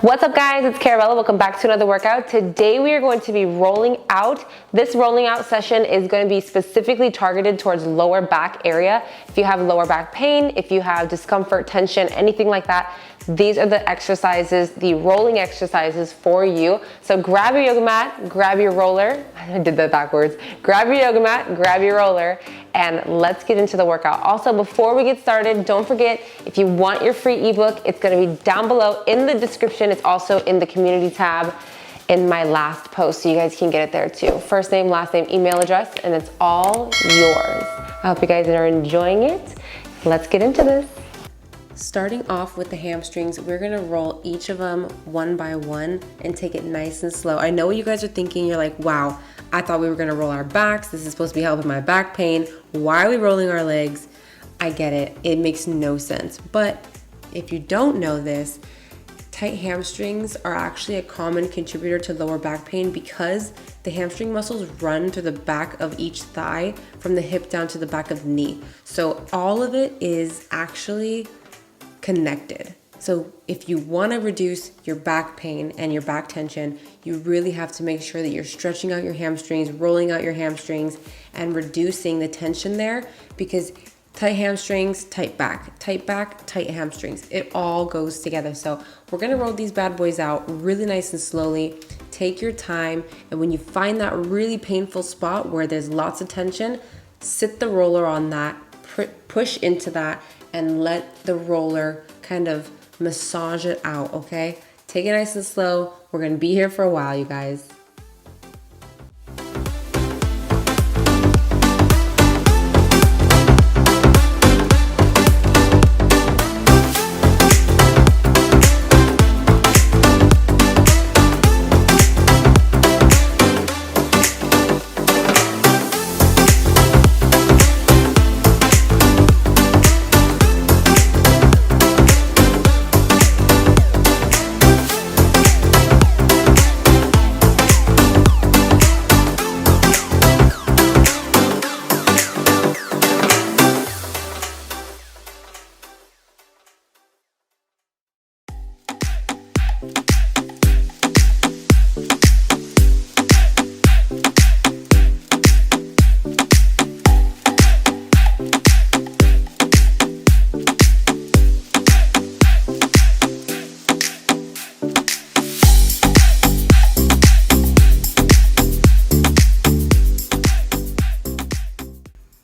What's up guys, it's Carabella. Welcome back to another workout. Today we are going to be rolling out. This rolling out session is going to be specifically targeted towards lower back area. If you have lower back pain, if you have discomfort, tension, anything like that, these are the exercises, the rolling exercises for you. So grab your yoga mat, grab your roller. I did that backwards. Grab your yoga mat, grab your roller, and let's get into the workout. Also, before we get started, don't forget, if you want your free ebook, it's gonna be down below in the description. It's also in the community tab in my last post, so you guys can get it there too. First name, last name, email address, and it's all yours. I hope you guys are enjoying it. Let's get into this. Starting off with the hamstrings, we're gonna roll each of them one by one and take it nice and slow. I know what you guys are thinking. You're like, wow, I thought we were gonna roll our backs. This is supposed to be helping my back pain. Why are we rolling our legs? I get it. It makes no sense. But if you don't know this, tight hamstrings are actually a common contributor to lower back pain because the hamstring muscles run through the back of each thigh from the hip down to the back of the knee. So all of it is actually connected. So if you want to reduce your back pain and your back tension, you really have to make sure that you're stretching out your hamstrings, rolling out your hamstrings, and reducing the tension there, because tight hamstrings, tight back, tight hamstrings. It all goes together. So we're going to roll these bad boys out really nice and slowly. Take your time, and when you find that really painful spot where there's lots of tension, sit the roller on that, push into that, and let the roller kind of massage it out, okay? Take it nice and slow. We're gonna be here for a while, you guys.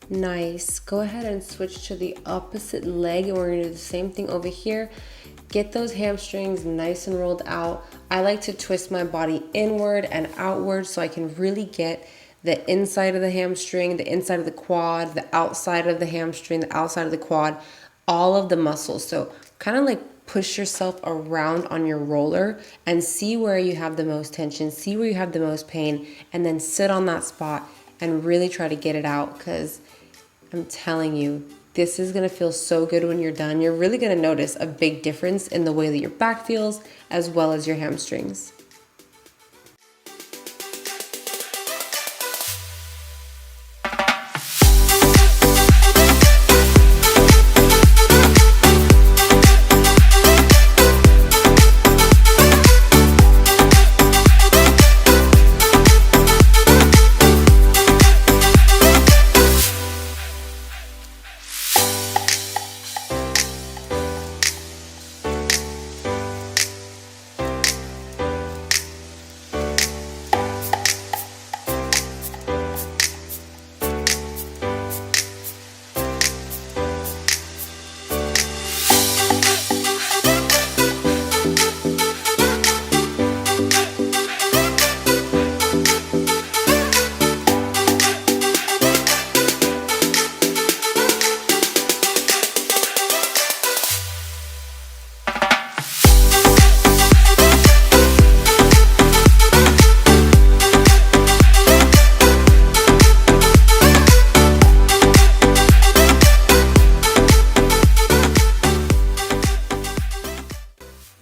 Nice. Go ahead and switch to the opposite leg, and we're gonna do the same thing over here. Get those hamstrings nice and rolled out. I like to twist my body inward and outward so I can really get the inside of the hamstring, the inside of the quad, the outside of the hamstring, the outside of the quad, all of the muscles. So kind of like push yourself around on your roller and see where you have the most tension, see where you have the most pain, and then sit on that spot and really try to get it out, because I'm telling you, this is gonna feel so good when you're done. You're really gonna notice a big difference in the way that your back feels as well as your hamstrings.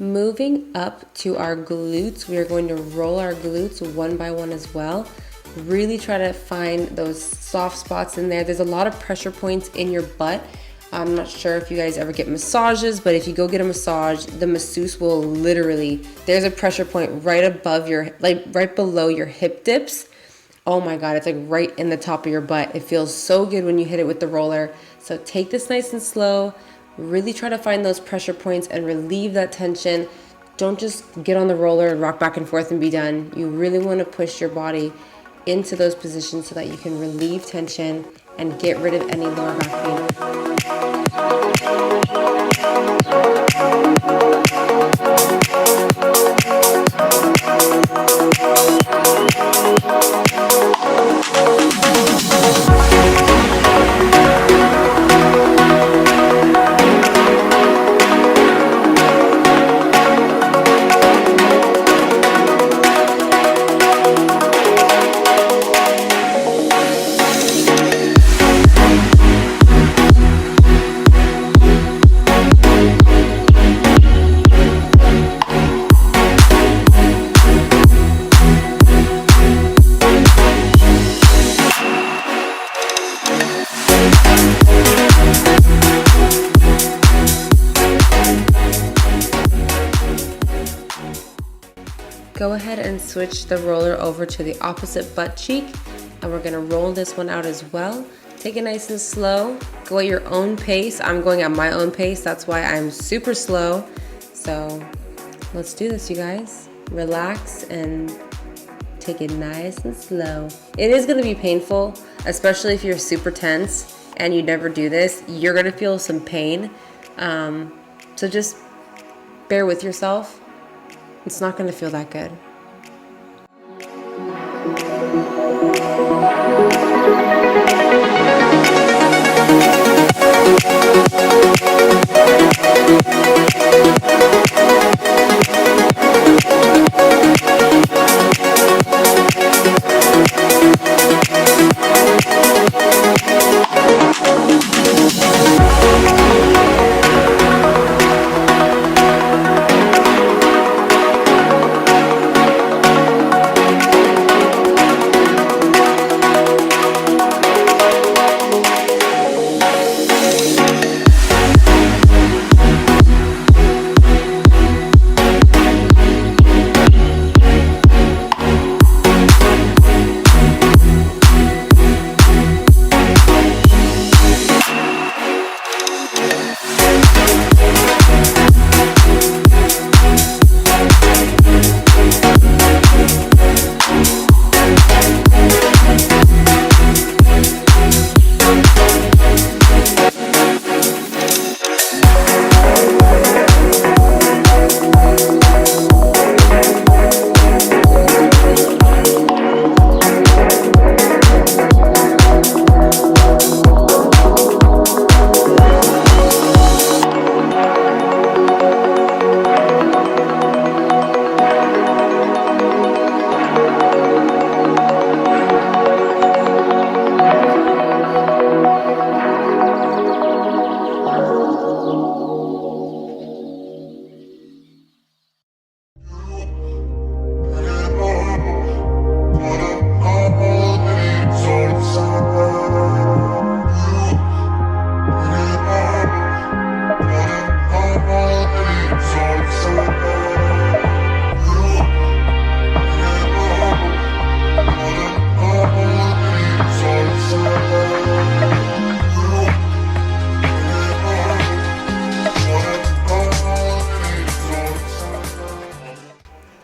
Moving up to our glutes, we are going to roll our glutes one by one as well. Really try to find those soft spots in there. There's a lot of pressure points in your butt. I'm not sure if you guys ever get massages, but if you go get a massage, the masseuse will literally, there's a pressure point right above your, like right below your hip dips. Oh my God, it's like right in the top of your butt. It feels so good when you hit it with the roller. So take this nice and slow. Really try to find those pressure points and relieve that tension. Don't just get on the roller and rock back and forth and be done. You really want to push your body into those positions so that you can relieve tension and get rid of any lower back pain. Go ahead and switch the roller over to the opposite butt cheek, and we're gonna roll this one out as well. Take it nice and slow. Go at your own pace. I'm going at my own pace. That's why I'm super slow. So let's do this, you guys. Relax and take it nice and slow. It is gonna be painful, especially if you're super tense and you never do this. You're gonna feel some pain. So just bear with yourself. It's not going to feel that good.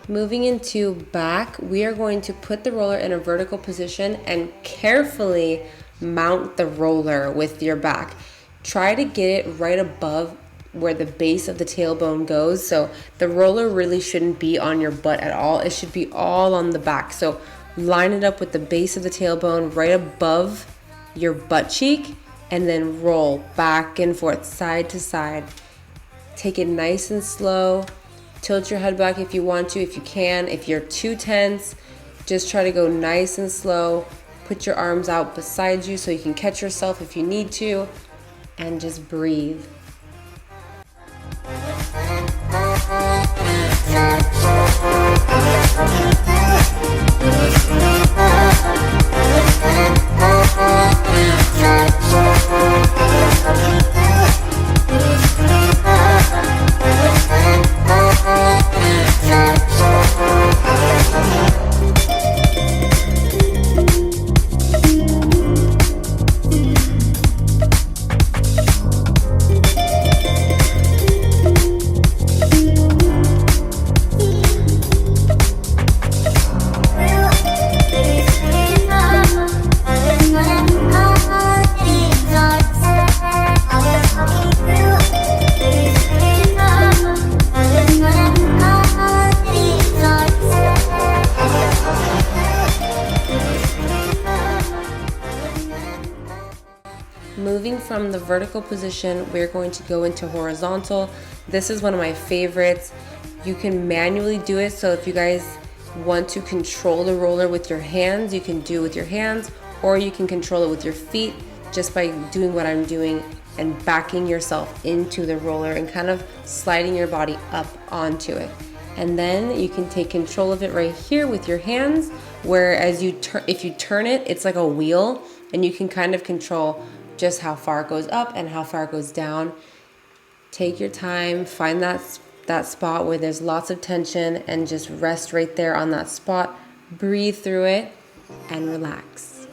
Moving into back, we are going to put the roller in a vertical position and carefully mount the roller with your back. Try to get it right above where the base of the tailbone goes. So the roller really shouldn't be on your butt at all. It should be all on the back. So line it up with the base of the tailbone right above your butt cheek, and then roll back and forth, side to side. Take it nice and slow. Tilt your head back if you want to, if you can. If you're too tense, just try to go nice and slow. Put your arms out beside you so you can catch yourself if you need to, and just breathe. from the vertical position, we're going to go into horizontal. This is one of my favorites. You can manually do it, so if you guys want to control the roller with your hands, you can do it with your hands, or you can control it with your feet just by doing what I'm doing and backing yourself into the roller and kind of sliding your body up onto it. And then you can take control of it right here with your hands, where as you if you turn it, it's like a wheel, and you can kind of control just how far it goes up and how far it goes down. Take your time, find that spot where there's lots of tension, and just rest right there on that spot. Breathe through it and relax.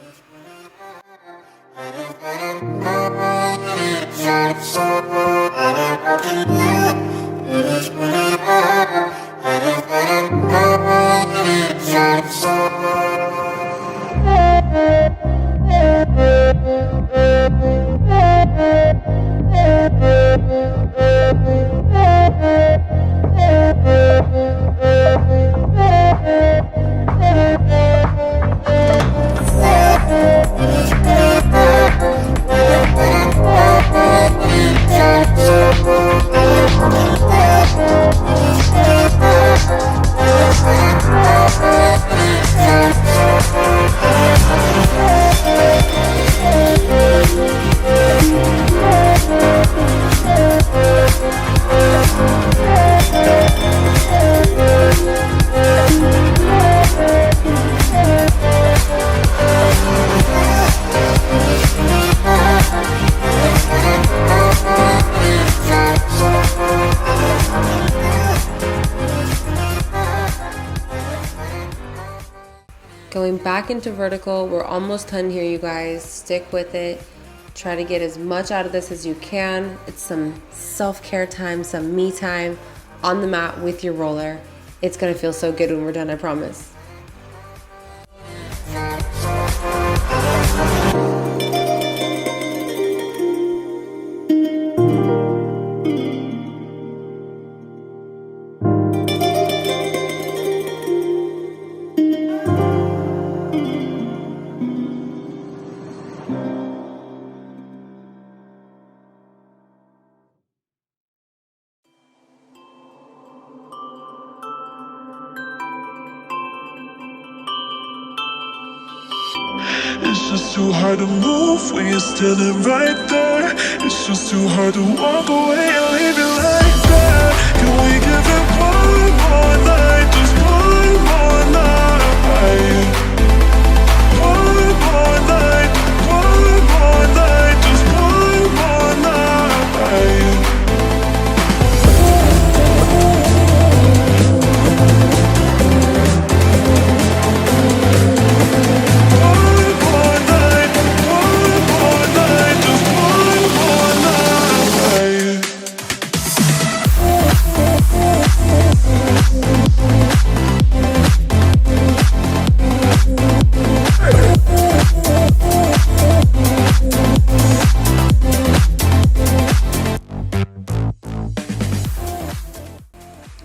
Going back into vertical, we're almost done here, you guys. Stick with it. Try to get as much out of this as you can. It's some self-care time, some me time on the mat with your roller. It's gonna feel so good when we're done, I promise. It's just too hard to move when you're standing right there. It's just too hard to walk away and leave it like that. Can we give it one more night? Just one more night. One more night. One more night. Just one more night.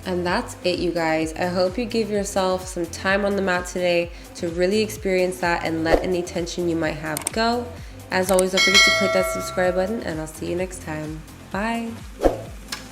And that's it, you guys. I hope you give yourself some time on the mat today to really experience that and let any tension you might have go. As always, don't forget to click that subscribe button, and I'll see you next time. Bye.